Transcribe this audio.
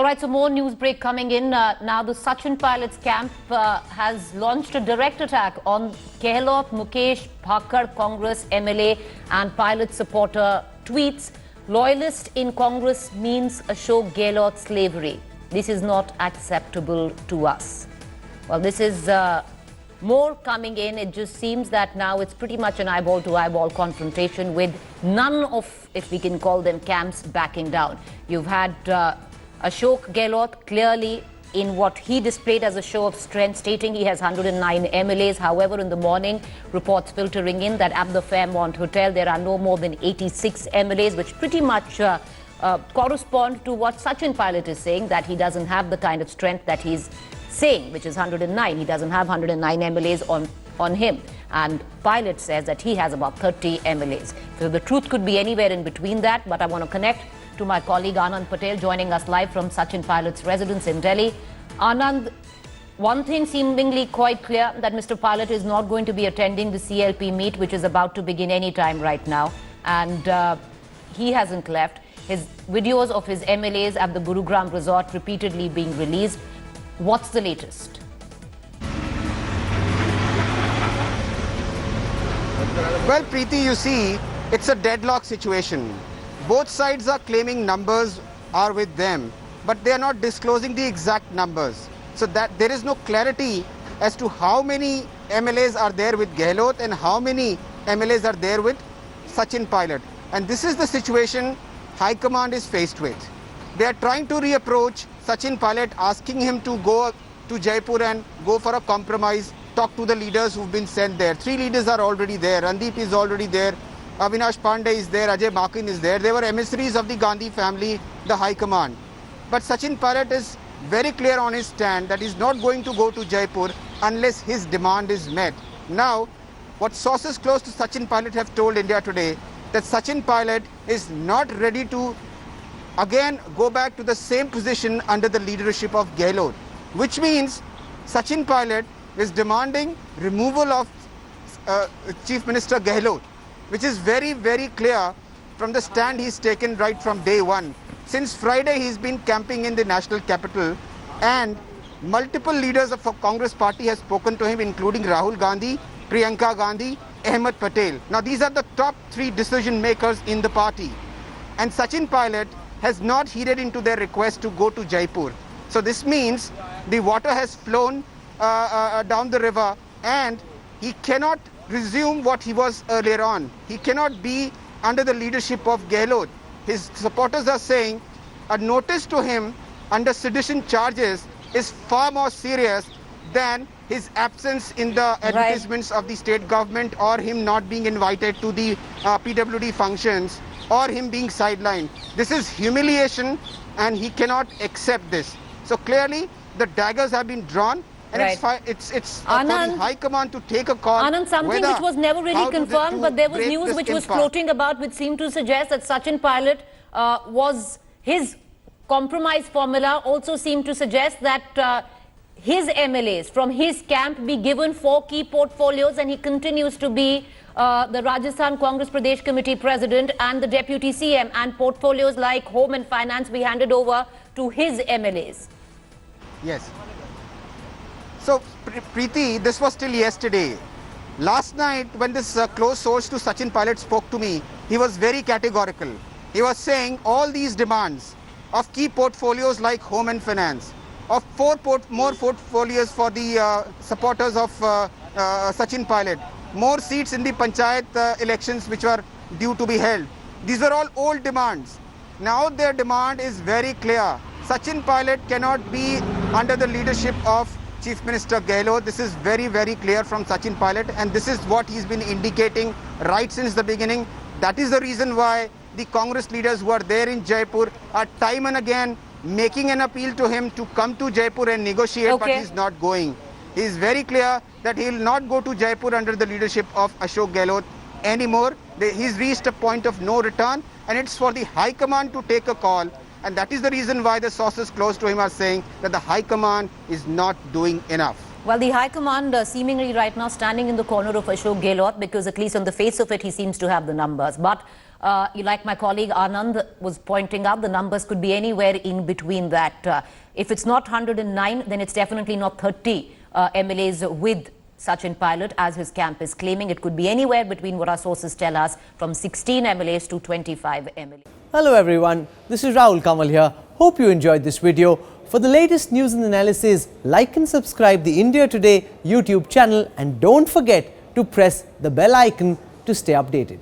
All right, so more news break coming in. Now the Sachin Pilot's camp has launched a direct attack on Gehlot Mukesh Bhakkar, Congress MLA and Pilot supporter, tweets, "Loyalist in Congress means Ashok Gehlot slavery. This is not acceptable to us." Well, this is more coming in. It just seems that now it's pretty much an eyeball-to-eyeball confrontation with none of, if we can call them, camps backing down. You've had Ashok Gehlot clearly in what he displayed as a show of strength, stating he has 109 MLAs. However, in the morning, reports filtering in that at the Fairmont Hotel, there are no more than 86 MLAs, which pretty much correspond to what Sachin Pilot is saying, that he doesn't have the kind of strength that he's saying, which is 109. He doesn't have 109 MLAs on him. And Pilot says that he has about 30 MLAs. So the truth could be anywhere in between that, but I want to connect to my colleague Anand Patel, joining us live from Sachin Pilot's residence in Delhi. Anand, one thing seemingly quite clear, that Mr. Pilot is not going to be attending the CLP meet, which is about to begin any time right now. And he hasn't left. His videos of his MLAs at the Gurugram resort repeatedly being released. What's the latest? Well, Preeti, you see, it's a deadlock situation. Both sides are claiming numbers are with them, but they are not disclosing the exact numbers. So that there is no clarity as to how many MLAs are there with Gehlot and how many MLAs are there with Sachin Pilot. And this is the situation High Command is faced with. They are trying to reapproach Sachin Pilot, asking him to go to Jaipur and go for a compromise, talk to the leaders who've been sent there. 3 leaders are already there. Randeep is already there. Avinash Pandey is there. Ajay Makin is there. They were emissaries of the Gandhi family, the High Command. But Sachin Pilot is very clear on his stand that he's not going to go to Jaipur unless his demand is met. Now, what sources close to Sachin Pilot have told India Today, that Sachin Pilot is not ready to again go back to the same position under the leadership of Gehlot, which means Sachin Pilot is demanding removal of Chief Minister Gehlot, which is very, very clear from the stand he's taken right from day one. Since Friday, he's been camping in the national capital, and multiple leaders of the Congress party have spoken to him, including Rahul Gandhi, Priyanka Gandhi, Ahmed Patel. Now, these are the top 3 decision makers in the party. And Sachin Pilot has not heeded into their request to go to Jaipur. So this means the water has flown down the river, and he cannot resume what he was earlier on. He cannot be under the leadership of Gehlot. His supporters are saying a notice to him under sedition charges is far more serious than his absence in the advertisements of the state government, or him not being invited to the PWD functions, or him being sidelined. This is humiliation, and he cannot accept this. So clearly the daggers have been drawn, and it's for the High Command to take a call. Anand, something which was never really confirmed, but there was news which was floating about, which seemed to suggest that Sachin Pilot was his compromise formula, also seemed to suggest that his MLAs from his camp be given 4 key portfolios, and he continues to be the Rajasthan Congress Pradesh Committee President and the Deputy CM, and portfolios like Home and Finance be handed over to his MLAs. Yes. So, Preeti, this was till yesterday. Last night, when this close source to Sachin Pilot spoke to me, he was very categorical. He was saying all these demands of key portfolios like Home and Finance, of 4 more portfolios for the supporters of Sachin Pilot, more seats in the Panchayat elections which were due to be held. These are all old demands. Now their demand is very clear. Sachin Pilot cannot be under the leadership of Chief Minister Gehlot. This is very, very clear from Sachin Pilot, and this is what he's been indicating right since the beginning. That is the reason why the Congress leaders who are there in Jaipur are time and again making an appeal to him to come to Jaipur and negotiate, but he's not going. He is very clear that he will not go to Jaipur under the leadership of Ashok Gehlot anymore. He's reached a point of no return, and it's for the High Command to take a call. And that is the reason why the sources close to him are saying that the High Command is not doing enough. Well, the High Command seemingly right now standing in the corner of Ashok Gehlot, because at least on the face of it, he seems to have the numbers. But like my colleague Anand was pointing out, the numbers could be anywhere in between that. If it's not 109, then it's definitely not 30 MLAs with Sachin Pilot, as his camp is claiming. It could be anywhere between, what our sources tell us, from 16 MLAs to 25 MLAs. Hello everyone, this is Rahul Kamal here. Hope you enjoyed this video. For the latest news and analysis, like and subscribe the India Today YouTube channel, and don't forget to press the bell icon to stay updated.